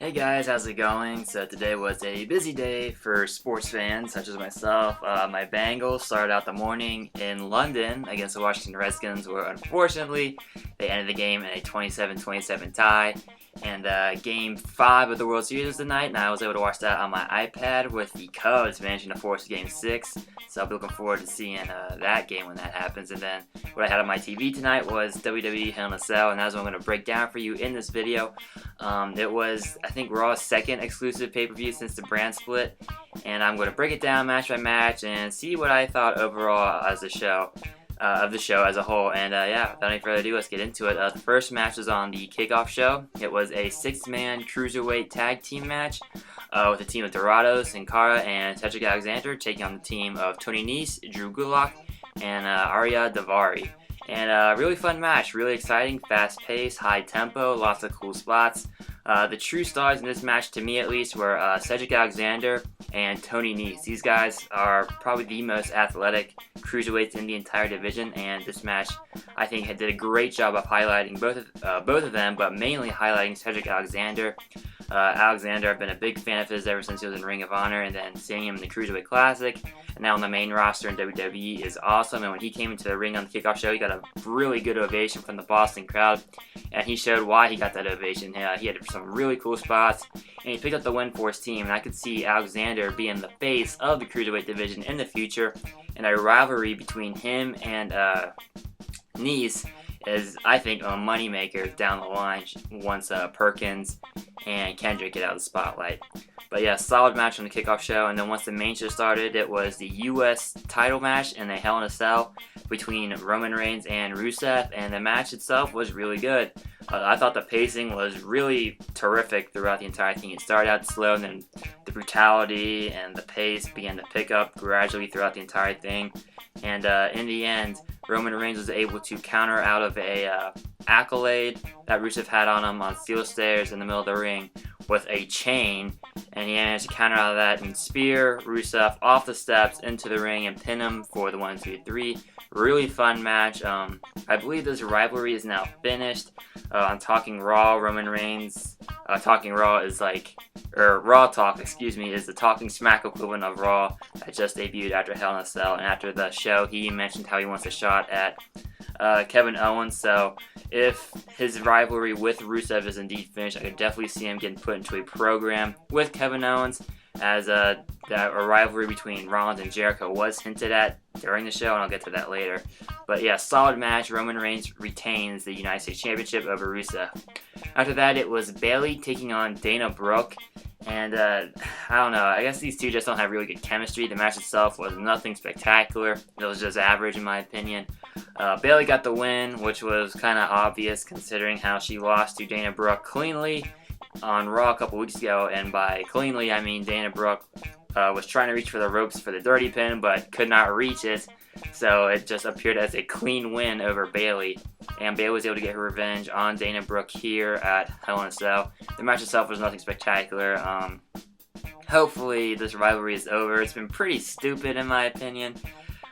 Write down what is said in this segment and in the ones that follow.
Hey guys, how's it going? So today was a busy day for sports fans such as myself. My Bengals started out the morning in London against the Washington Redskins, where unfortunately they ended the game in a 27-27 tie. And Game 5 of the World Series was tonight, and I was able to watch that on my iPad with the Cubs managing to force Game 6. So I'll be looking forward to seeing that game when that happens. And then what I had on my TV tonight was WWE Hell, and that's what I'm going to break down for you in this video. It was, I think, Raw's second exclusive pay-per-view since the brand split, and I'm going to break it down match by match and see what I thought overall as the show as a whole. And without any further ado, let's get into it. The first match was on the kickoff show. It was a 6-man cruiserweight tag team match with the team of Dorado, Sin Cara, and Cedric Alexander taking on the team of Tony Nese, Drew Gulak, and Arya Daivari. And a really fun match, really exciting, fast-paced, high tempo, lots of cool spots. The true stars in this match, to me at least, were Cedric Alexander and Tony Nese. These guys are probably the most athletic cruiserweights in the entire division, and this match, I think, did a great job of highlighting both of them, but mainly highlighting Cedric Alexander. Alexander, I've been a big fan of his ever since he was in Ring of Honor, and then seeing him in the Cruiserweight Classic, and now on the main roster in WWE is awesome. And when he came into the ring on the kickoff show, he got a really good ovation from the Boston crowd, and he showed why he got that ovation. He had some really cool spots, and he picked up the win for his team, and I could see Alexander being the face of the Cruiserweight division in the future, and a rivalry between him and Nese is, I think, a moneymaker down the line once Perkins and Kendrick get out of the spotlight. But yeah, solid match on the kickoff show, and then once the main show started, it was the U.S. title match in a Hell in a Cell between Roman Reigns and Rusev, and the match itself was really good. I thought the pacing was really terrific throughout the entire thing. It started out slow, and then the brutality and the pace began to pick up gradually throughout the entire thing. And in the end, Roman Reigns was able to counter out of a accolade that Rusev had on him on steel stairs in the middle of the ring with a chain, and he managed to counter out of that and spear Rusev off the steps into the ring and pin him for the 1-2-3. Really fun match. I believe this rivalry is now finished. On Talking Raw, Roman Reigns, Talking Raw is Raw Talk, is the Talking Smack equivalent of Raw that just debuted after Hell in a Cell. And after the show, he mentioned how he wants a shot at Kevin Owens. So if his rivalry with Rusev is indeed finished, I could definitely see him getting put into a program with Kevin Owens, as a rivalry between Rollins and Jericho was hinted at during the show, and I'll get to that later. But yeah, solid match. Roman Reigns retains the United States Championship over Rusev. After that, it was Bayley taking on Dana Brooke, and I don't know, I guess these two just don't have really good chemistry. The match itself was nothing spectacular. It was just average in my opinion. Bayley got the win, which was kind of obvious considering how she lost to Dana Brooke cleanly on Raw a couple weeks ago, and by cleanly I mean Dana Brooke was trying to reach for the ropes for the dirty pin but could not reach it, so it just appeared as a clean win over Bayley, and Bayley was able to get her revenge on Dana Brooke here at Hell in a Cell. The match itself was nothing spectacular. Hopefully this rivalry is over. It's been pretty stupid in my opinion.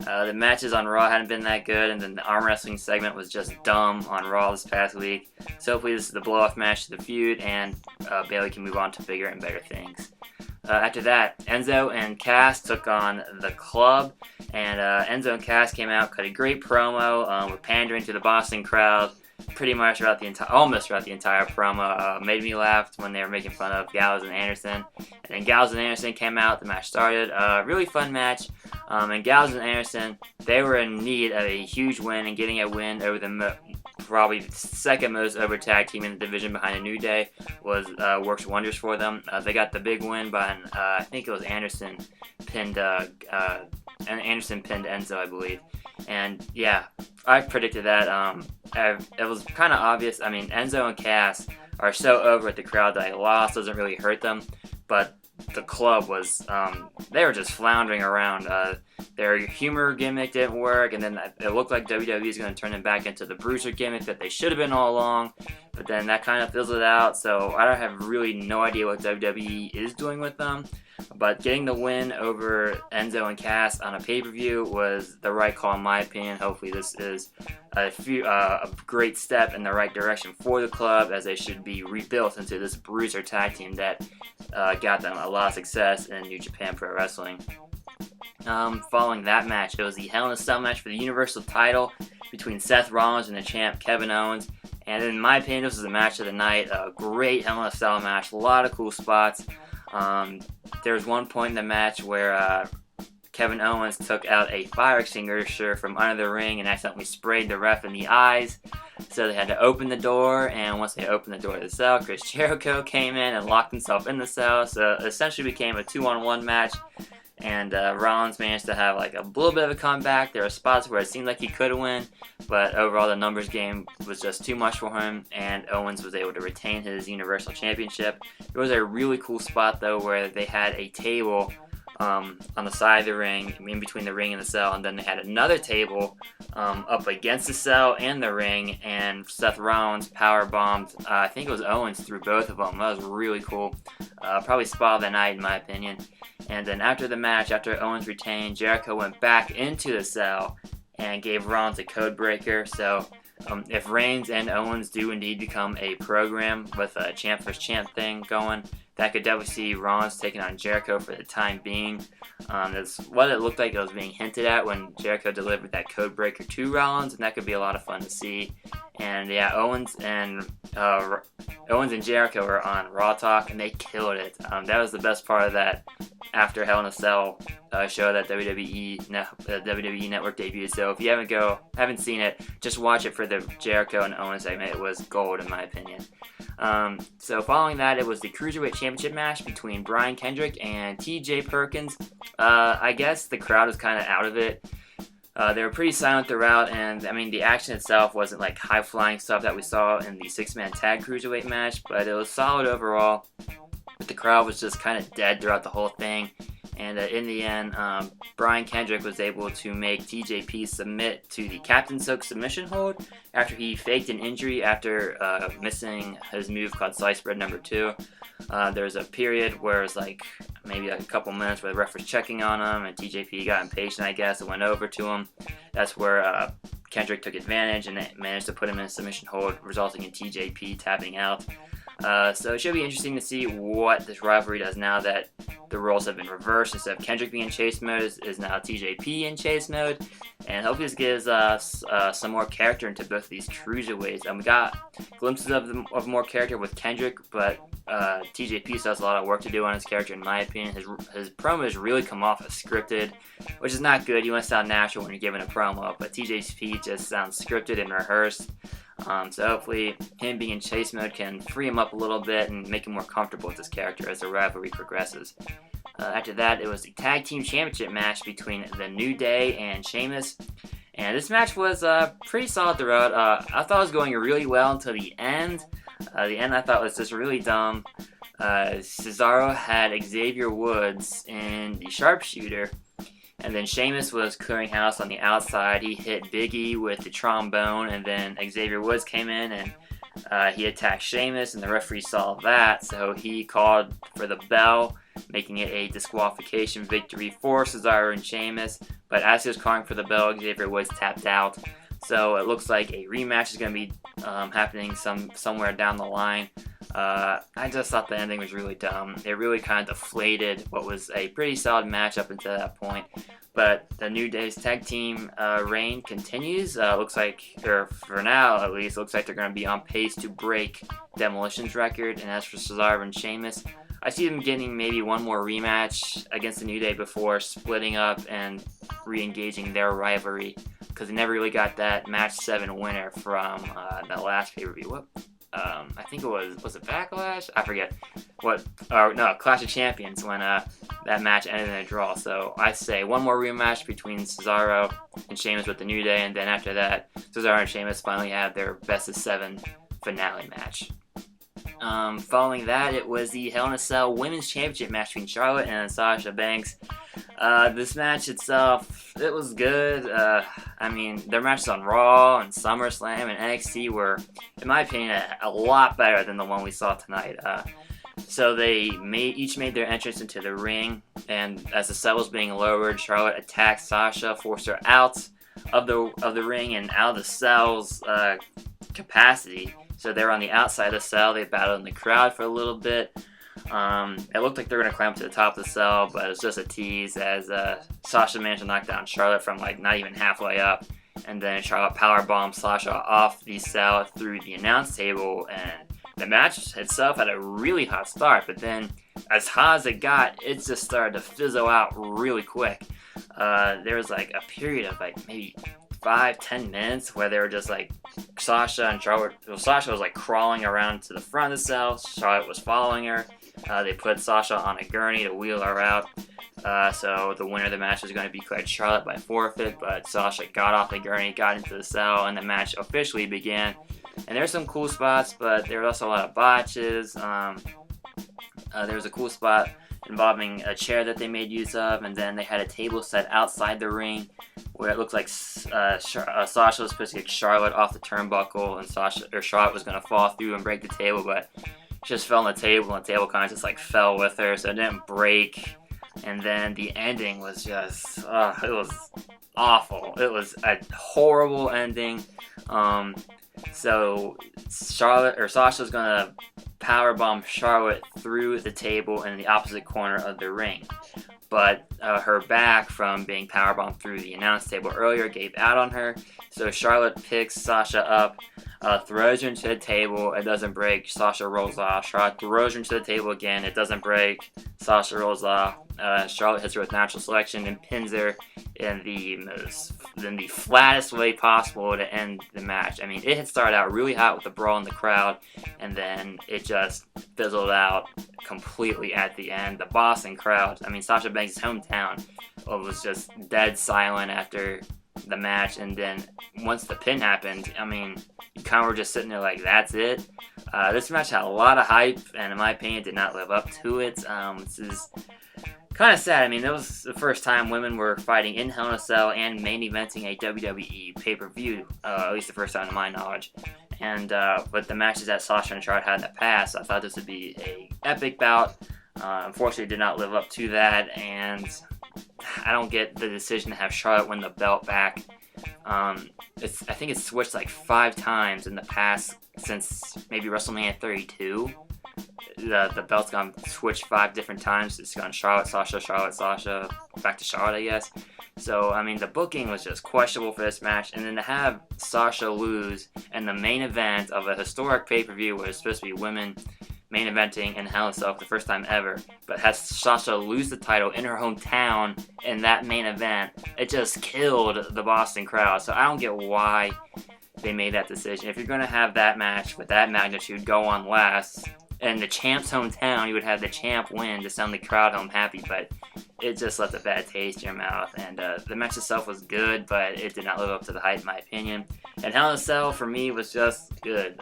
The matches on Raw hadn't been that good, and then the arm wrestling segment was just dumb on Raw this past week. So hopefully this is the blow-off match to the feud, and Bayley can move on to bigger and better things. After that, Enzo and Cass took on the Club, and Enzo and Cass came out, cut a great promo with pandering to the Boston crowd pretty much almost throughout the entire promo. Made me laugh when they were making fun of Gallows and Anderson. And then Gallows and Anderson came out, the match started. Really fun match. And Gallows and Anderson, they were in need of a huge win, and getting a win over the probably second most over tag team in the division behind a New Day works wonders for them. They got the big win by I think it was Anderson pinned Enzo, I believe. And yeah, I predicted that. It was kind of obvious. I mean, Enzo and Cass are so over at the crowd that a loss doesn't really hurt them, but the Club was, they were just floundering around. their humor gimmick didn't work, and then it looked like WWE is going to turn them back into the Bruiser gimmick that they should have been all along, but then that kind of fizzled out, so I don't have really no idea what WWE is doing with them. But getting the win over Enzo and Cass on a pay-per-view was the right call in my opinion. Hopefully this is a great step in the right direction for the club, as they should be rebuilt into this Bruiser tag team that got them a lot of success in New Japan Pro Wrestling. Following that match, it was the Hell in a Cell match for the Universal title between Seth Rollins and the champ Kevin Owens. And in my opinion, this was the match of the night. A great Hell in a Cell match, a lot of cool spots. There was one point in the match where Kevin Owens took out a fire extinguisher from under the ring and accidentally sprayed the ref in the eyes. So they had to open the door, and once they opened the door to the cell, Chris Jericho came in and locked himself in the cell. So it essentially became a 2-on-1 match. And Rollins managed to have like a little bit of a comeback. There were spots where it seemed like he could win, but overall the numbers game was just too much for him, and Owens was able to retain his Universal Championship. There was a really cool spot though where they had a table on the side of the ring, in between the ring and the cell, and then they had another table up against the cell and the ring, and Seth Rollins power bombed, I think it was Owens, through both of them. That was really cool. Probably spot of the night in my opinion. And then after the match, after Owens retained, Jericho went back into the cell and gave Rollins a code breaker. So if Reigns and Owens do indeed become a program with a champ vs. champ thing going, that could definitely see Rollins taking on Jericho for the time being. That's what it looked like it was being hinted at when Jericho delivered that code breaker to Rollins, and that could be a lot of fun to see. And yeah, Owens and Jericho were on Raw Talk, and they killed it. That was the best part of that after Hell in a Cell show that WWE Network debuted. So if you haven't seen it, just watch it for the Jericho and Owens segment. It was gold in my opinion. So following that, it was the Cruiserweight Championship match between Brian Kendrick and T.J. Perkins. I guess the crowd was kind of out of it. They were pretty silent throughout, and I mean the action itself wasn't like high-flying stuff that we saw in the 6-man tag Cruiserweight match, but it was solid overall. But the crowd was just kind of dead throughout the whole thing. And in the end, Brian Kendrick was able to make TJP submit to the Captain Soak submission hold after he faked an injury after missing his move called Slice Bread number 2. There was a period where it was like maybe like a couple minutes where the ref was checking on him, and TJP got impatient, I guess, and went over to him. That's where Kendrick took advantage and managed to put him in a submission hold, resulting in TJP tapping out. So it should be interesting to see what this rivalry does now that the roles have been reversed. Instead of Kendrick being in chase mode, is now TJP in chase mode. And hopefully this gives us some more character into both of these cruiserweights. And we got glimpses of more character with Kendrick, but TJP still has a lot of work to do on his character, in my opinion. His promos really come off as scripted, which is not good. You want to sound natural when you're giving a promo, but TJP just sounds scripted and rehearsed. So hopefully him being in chase mode can free him up a little bit and make him more comfortable with this character as the rivalry progresses. After that, it was the Tag Team Championship match between The New Day and Sheamus. And this match was pretty solid throughout. I thought it was going really well until the end. The end I thought was just really dumb. Cesaro had Xavier Woods in the sharpshooter. And then Sheamus was clearing house on the outside. He hit Big E with the trombone, and then Xavier Woods came in and he attacked Sheamus, and the referee saw that, so he called for the bell, making it a disqualification victory for Cesaro and Sheamus. But as he was calling for the bell, Xavier Woods tapped out. So it looks like a rematch is going to be happening somewhere down the line. I just thought the ending was really dumb. It really kind of deflated what was a pretty solid match up until that point. But the New Day's tag team reign continues. Looks like, or for now at least, looks like they're going to be on pace to break Demolition's record. And as for Cesaro and Sheamus, I see them getting maybe one more rematch against the New Day before splitting up and re-engaging their rivalry, because they never really got that match 7 winner from the last pay-per-view. I think it was it Backlash? I forget. Clash of Champions, when that match ended in a draw. So I say one more rematch between Cesaro and Sheamus with the New Day, and then after that, Cesaro and Sheamus finally have their best of 7 finale match. Following that, it was the Hell in a Cell Women's Championship match between Charlotte and Sasha Banks. This match itself, it was good. I mean, their matches on Raw and SummerSlam and NXT were, in my opinion, a lot better than the one we saw tonight. So they each made their entrance into the ring, and as the cell was being lowered, Charlotte attacked Sasha, forced her out of the ring and out of the cell's capacity. So they were on the outside of the cell. They battled in the crowd for a little bit. It looked like they were going to climb to the top of the cell, but it was just a tease as Sasha managed to knock down Charlotte from like not even halfway up. And then Charlotte powerbombed Sasha off the cell through the announce table, and the match itself had a really hot start, but then as hot as it got, it just started to fizzle out really quick. There was like a period of like maybe 5-10 minutes where they were just like Sasha and Charlotte. Well, Sasha was like crawling around to the front of the cell. Charlotte was following her. They put Sasha on a gurney to wheel her out. So the winner of the match was going to be declared Charlotte by forfeit, but Sasha got off the gurney, got into the cell, and the match officially began. And there's some cool spots, but there was also a lot of botches. There was a cool spot involving a chair that they made use of, and then they had a table set outside the ring where it looked like Sasha was supposed to get Charlotte off the turnbuckle, and Charlotte was going to fall through and break the table, but she just fell on the table, and the table kind of just like fell with her, so it didn't break. And then the ending was just, it was awful. It was a horrible ending. So Sasha's gonna powerbomb Charlotte through the table in the opposite corner of the ring. But her back from being powerbombed through the announce table earlier gave out on her. So Charlotte picks Sasha up, throws her into the table. It doesn't break. Sasha rolls off. Charlotte throws her into the table again. It doesn't break. Sasha rolls off. Charlotte hits her with natural selection and pins her in the flattest way possible to end the match. I mean, it had started out really hot with the brawl in the crowd, and then it just fizzled out completely at the end. The Boston crowd, I mean, Sasha Banks' hometown, was just dead silent after the match, and then once the pin happened, I mean, you kind of were just sitting there like, that's it. This match had a lot of hype, and in my opinion, did not live up to it. This is kind of sad. I mean, it was the first time women were fighting in Hell in a Cell and main eventing a WWE pay-per-view, at least the first time to my knowledge. And but the matches that Sasha and Charlotte had in the past, I thought this would be a epic bout. Unfortunately, it did not live up to that, and I don't get the decision to have Charlotte win the belt back. I think it's switched like 5 times in the past since maybe WrestleMania 32. The belt's gone switched 5 different times. It's gone Charlotte, Sasha, back to Charlotte, I guess. So, I mean, the booking was just questionable for this match. And then to have Sasha lose in the main event of a historic pay-per-view where it's supposed to be women main eventing in Hell in a Cell for the first time ever, but has Sasha lose the title in her hometown in that main event, it just killed the Boston crowd. So I don't get why they made that decision. If you're going to have that match with that magnitude go on last, in the champ's hometown, you would have the champ win to send the crowd home happy, but it just left a bad taste in your mouth. And the match itself was good, but it did not live up to the hype, in my opinion. And Hell in a Cell, for me, was just good.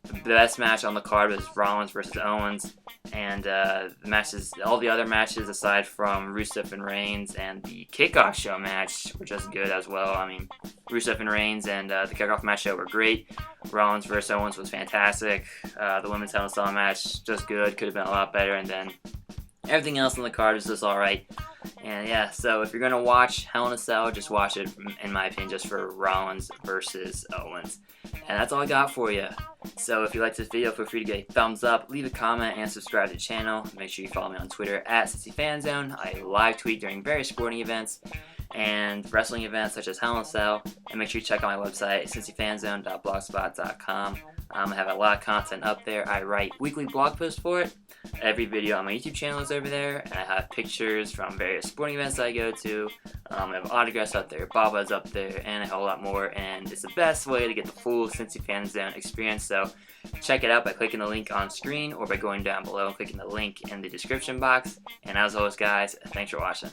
The best match on the card was Rollins versus Owens, and all the other matches aside from Rusev and Reigns and the kickoff show match were just good as well. I mean, Rusev and Reigns and the kickoff match show were great. Rollins versus Owens was fantastic. The women's Hell in a Cell match, just good, could have been a lot better, and then everything else on the card was just alright. And yeah, so if you're going to watch Hell in a Cell, just watch it, in my opinion, just for Rollins versus Owens. And that's all I got for you. So if you liked this video, feel free to get a thumbs up, leave a comment, and subscribe to the channel. Make sure you follow me on Twitter at Cincy Fan Zone. I live tweet during various sporting events and wrestling events such as Hell in a Cell. And make sure you check out my website, cincyfanzone.blogspot.com. I have a lot of content up there. I write weekly blog posts for it. Every video on my YouTube channel is over there, and I have pictures from various sporting events that I go to. I have autographs up there, Baba's up there, and a whole lot more. And it's the best way to get the full Cincy Fan Zone experience. So check it out by clicking the link on screen or by going down below and clicking the link in the description box. And as always, guys, thanks for watching.